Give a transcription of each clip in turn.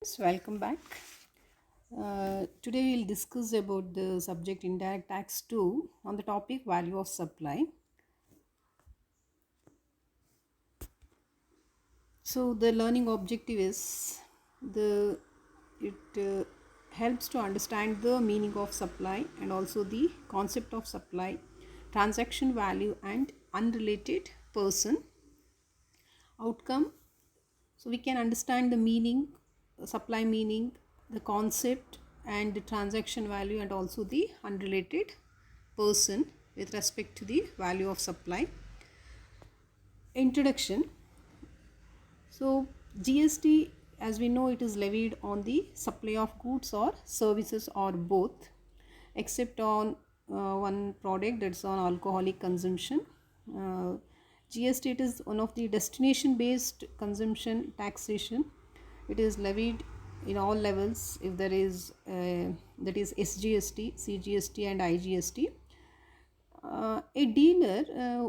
Welcome back. Today we'll discuss about the subject indirect tax 2 on the topic value of supply. So the learning objective is the it helps to understand the meaning of supply and also the concept of supply, transaction value and unrelated person outcome. So we can understand the meaning, supply meaning, the concept and the transaction value and also the unrelated person with respect to the value of supply. Introduction. So GST, as we know, it is levied on the supply of goods or services or both, except on one product, that's on alcoholic consumption. GST, it is one of the destination based consumption taxation. It is levied in all levels if there is that is SGST, CGST and IGST. A dealer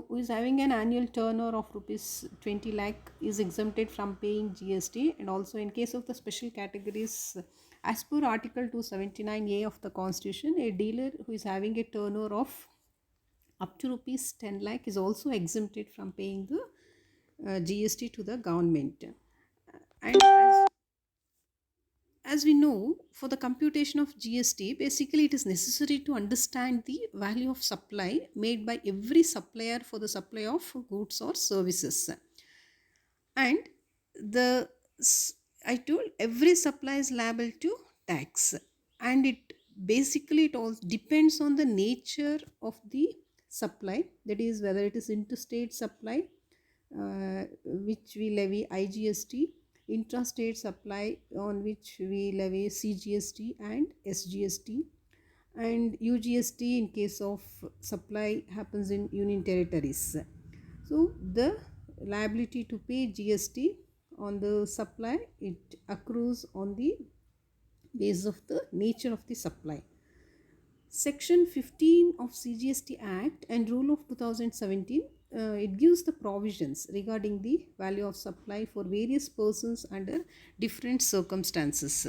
who is having an annual turnover of rupees 20 lakh is exempted from paying GST, and also in case of the special categories, as per Article 279A of the Constitution, a dealer who is having a turnover of up to rupees 10 lakh is also exempted from paying the GST to the government. And as we know, for the computation of GST, basically it is necessary to understand the value of supply made by every supplier for the supply of goods or services. And the I told every supply is liable to tax, and it basically it all depends on the nature of the supply, that is whether it is interstate supply, which we levy IGST, intrastate supply on which we levy CGST and SGST, and UGST in case of supply happens in union territories. So the liability to pay GST on the supply, it accrues on the basis of the nature of the supply. Section 15 of CGST Act and Rule of 2017, it gives the provisions regarding the value of supply for various persons under different circumstances.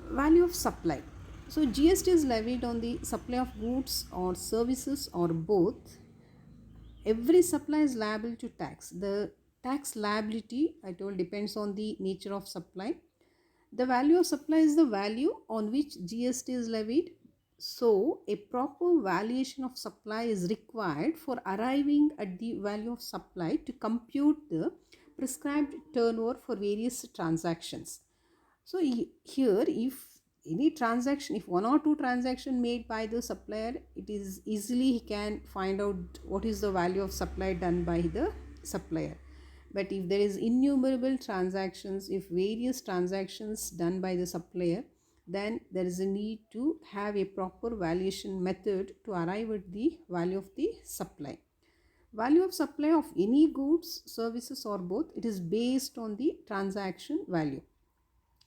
Value of supply. So GST is levied on the supply of goods or services or both. Every supply is liable to tax. The tax liability, I told, depends on the nature of supply. The value of supply is the value on which GST is levied. So a proper valuation of supply is required for arriving at the value of supply to compute the prescribed turnover for various transactions. So here, if any transaction, if one or two transaction made by the supplier, it is easily he can find out what is the value of supply done by the supplier. But if there is innumerable transactions, if various transactions done by the supplier, then there is a need to have a proper valuation method to arrive at the value of the supply. Value of supply of any goods, services or both, it is based on the transaction value.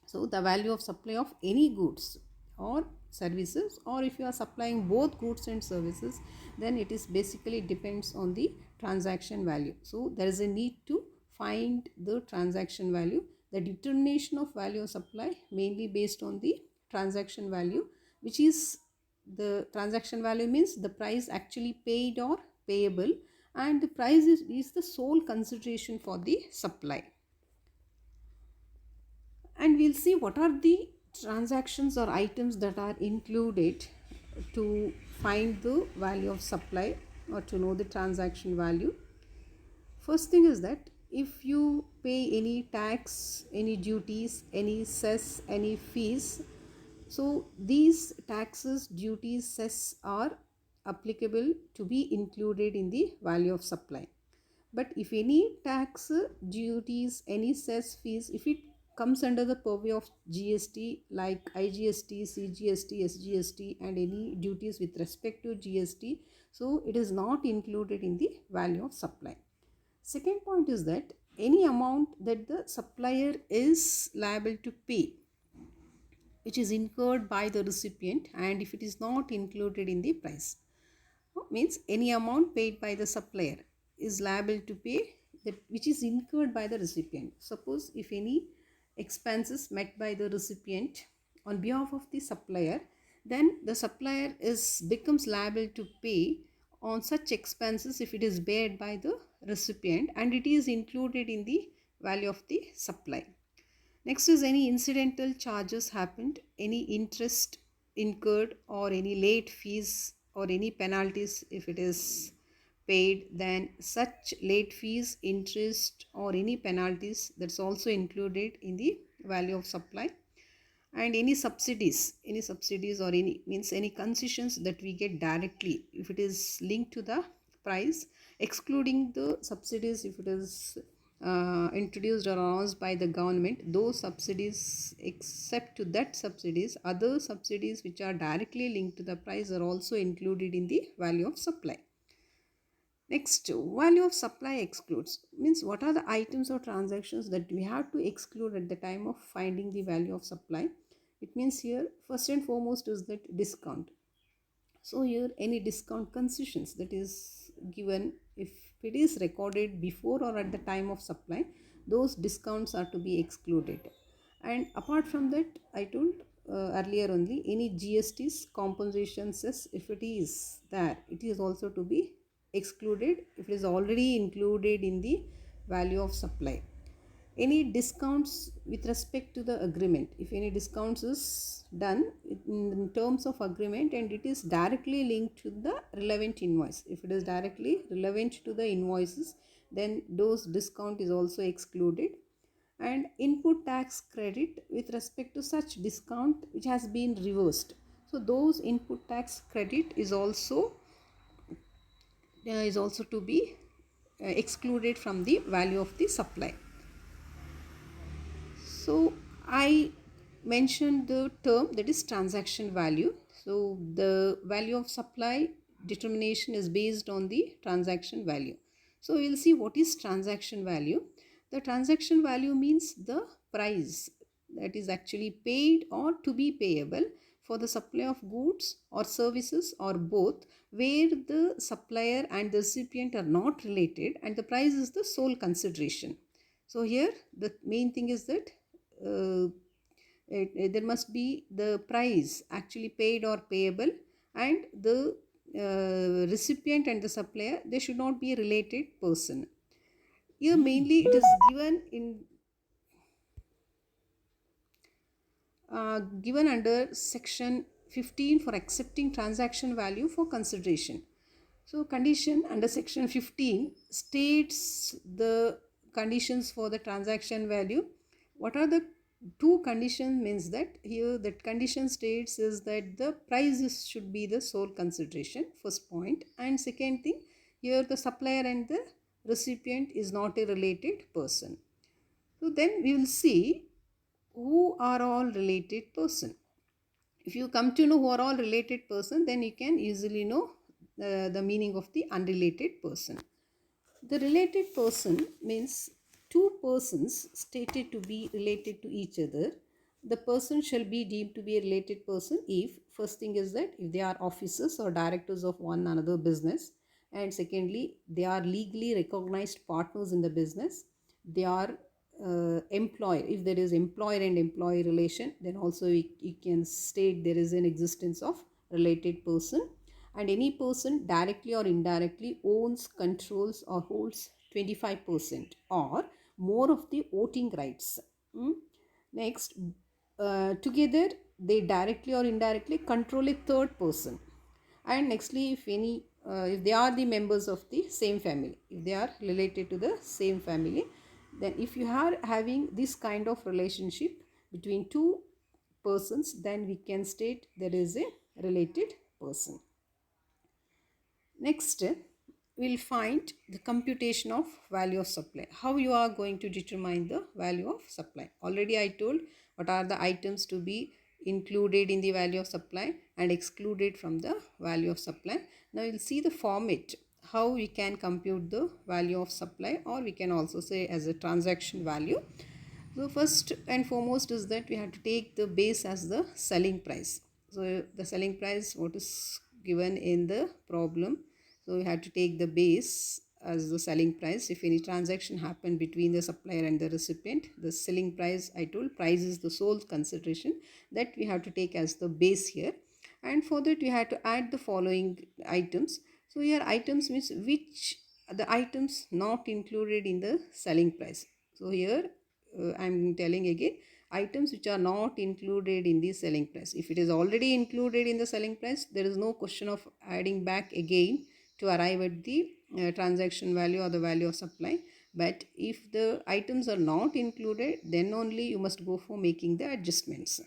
So the value of supply of any goods or services, or if you are supplying both goods and services, then it is basically depends on the transaction value. So there is a need to find the transaction value. The determination of value of supply mainly based on the transaction value, which is the transaction value means the price actually paid or payable, and the price is the sole consideration for the supply. And we'll see what are the transactions or items that are included to find the value of supply or to know the transaction value. First thing is that if you pay any tax, any duties, any cess, any fees, so these taxes, duties, cess are applicable to be included in the value of supply. But if any tax, duties, any cess, fees, if it comes under the purview of GST like IGST, CGST, SGST and any duties with respect to GST, so it is not included in the value of supply. Second point is that any amount that the supplier is liable to pay, which is incurred by the recipient, and if it is not included in the price, means any amount paid by the supplier is liable to pay that which is incurred by the recipient. Suppose if any expenses met by the recipient on behalf of the supplier, then the supplier is becomes liable to pay on such expenses if it is paid by the recipient and it is included in the value of the supply. Next is any incidental charges happened, any interest incurred or any late fees or any penalties if it is paid, then such late fees, interest or any penalties, that's also included in the value of supply. And any subsidies or any means any concessions that we get directly if it is linked to the price, excluding the subsidies if it is introduced or announced by the government, those subsidies, except to that subsidies, other subsidies which are directly linked to the price are also included in the value of supply. Next, value of supply excludes means what are the items or transactions that we have to exclude at the time of finding the value of supply. It means here first and foremost is that discount. So here any discount concessions that is given, if it is recorded before or at the time of supply, those discounts are to be excluded. And apart from that, I told earlier only, any GSTs, compensation cess, if it is there, it is also to be excluded if it is already included in the value of supply. Any discounts with respect to the agreement, if any discounts is done in terms of agreement and it is directly linked to the relevant invoice, if it is directly relevant to the invoices, then those discount is also excluded. And input tax credit with respect to such discount which has been reversed, so those input tax credit is also to be excluded from the value of the supply. So I mentioned the term that is transaction value. So the value of supply determination is based on the transaction value. So we will see what is transaction value. The transaction value means the price that is actually paid or to be payable for the supply of goods or services or both, where the supplier and the recipient are not related and the price is the sole consideration. So here the main thing is that there must be the price actually paid or payable, and the recipient and the supplier, they should not be a related person. Here mainly it is given under section 15 for accepting transaction value for consideration. So condition under section 15 states the conditions for the transaction value. What are the two conditions means that here that condition states is that the price should be the sole consideration, first point, and second thing, here the supplier and the recipient is not a related person. So then we will see who are all related person. If you come to know who are all related person, then you can easily know the meaning of the unrelated person. The related person means two persons stated to be related to each other. The person shall be deemed to be a related person if, first thing is that if they are officers or directors of one another business, and secondly, they are legally recognized partners in the business. They are employer. If there is employer and employee relation, then also you can state there is an existence of related person. And any person directly or indirectly owns, controls or holds 25% or more of the voting rights. Next, together they directly or indirectly control a third person. And nextly, if they are the members of the same family, if they are related to the same family, then if you are having this kind of relationship between two persons, then we can state there is a related person. Next, we'll find the computation of value of supply. How you are going to determine the value of supply. Already I told what are the items to be included in the value of supply and excluded from the value of supply. Now we'll see the format, how we can compute the value of supply, or we can also say as a transaction value. So first and foremost is that we have to take the base as the selling price. So the selling price, what is given in the problem, so we have to take the base as the selling price. If any transaction happened between the supplier and the recipient, the selling price, I told, price is the sole consideration that we have to take as the base here. And for that we have to add the following items. So here items means which the items not included in the selling price. So here I'm telling again, items which are not included in the selling price. If it is already included in the selling price, there is no question of adding back again to arrive at the transaction value or the value of supply. But if the items are not included, then only you must go for making the adjustments.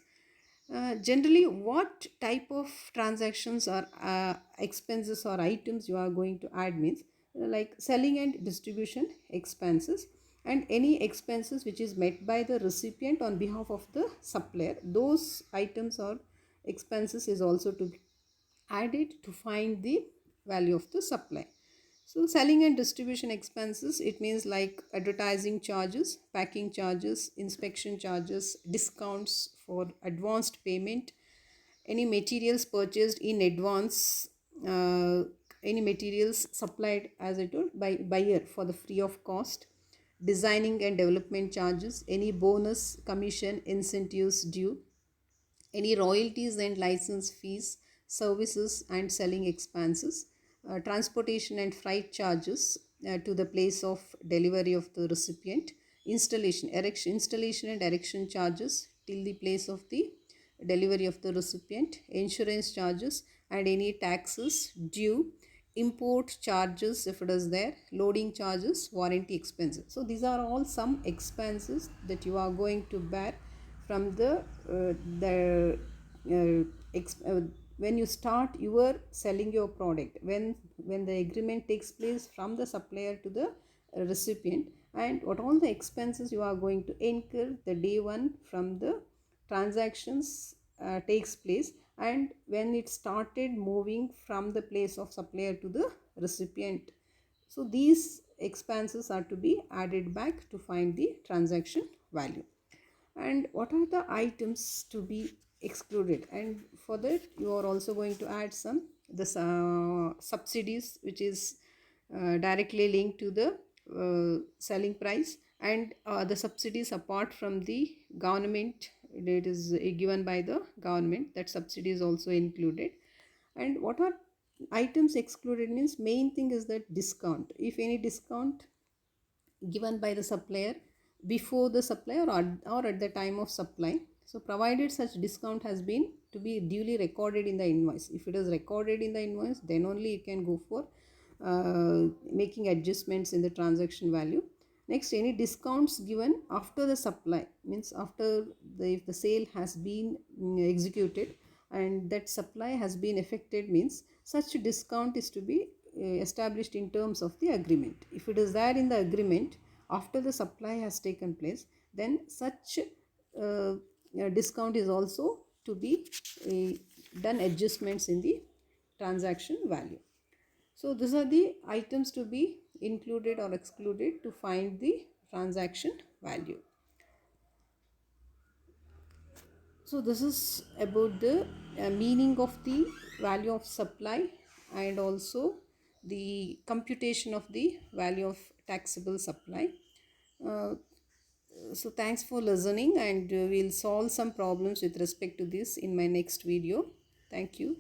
Generally, what type of transactions or expenses or items you are going to add means like selling and distribution expenses, and any expenses which is met by the recipient on behalf of the supplier. Those items or expenses is also to be added to find the value of the supply. So selling and distribution expenses, it means like advertising charges, packing charges, inspection charges, discounts for advanced payment, any materials purchased in advance, any materials supplied as I told by buyer for the free of cost, designing and development charges, any bonus, commission, incentives due, any royalties and license fees, services and selling expenses, transportation and freight charges to the place of delivery of the recipient, installation and erection charges till the place of the delivery of the recipient, insurance charges and any taxes due, import charges if it is there, loading charges, warranty expenses. So these are all some expenses that you are going to bear from when you start your selling your product, when the agreement takes place from the supplier to the recipient, and what all the expenses you are going to incur the day one from the transactions takes place, and when it started moving from the place of supplier to the recipient. So these expenses are to be added back to find the transaction value. And what are the items to be excluded? And for that you are also going to add some the subsidies which is directly linked to the selling price, and the subsidies apart from the government, it is given by the government, that subsidy is also included. And what are items excluded means main thing is that discount, if any discount given by the supplier before the supply or at the time of supply. So provided such discount has been to be duly recorded in the invoice. If it is recorded in the invoice, then only you can go for making adjustments in the transaction value. Next, any discounts given after the supply means after if the sale has been executed and that supply has been effected, means such discount is to be established in terms of the agreement. If it is there in the agreement after the supply has taken place, then such discount is also to be done adjustments in the transaction value. So these are the items to be included or excluded to find the transaction value. So this is about the meaning of the value of supply and also the computation of the value of taxable supply. Uh, so thanks for listening, and we'll solve some problems with respect to this in my next video. Thank you.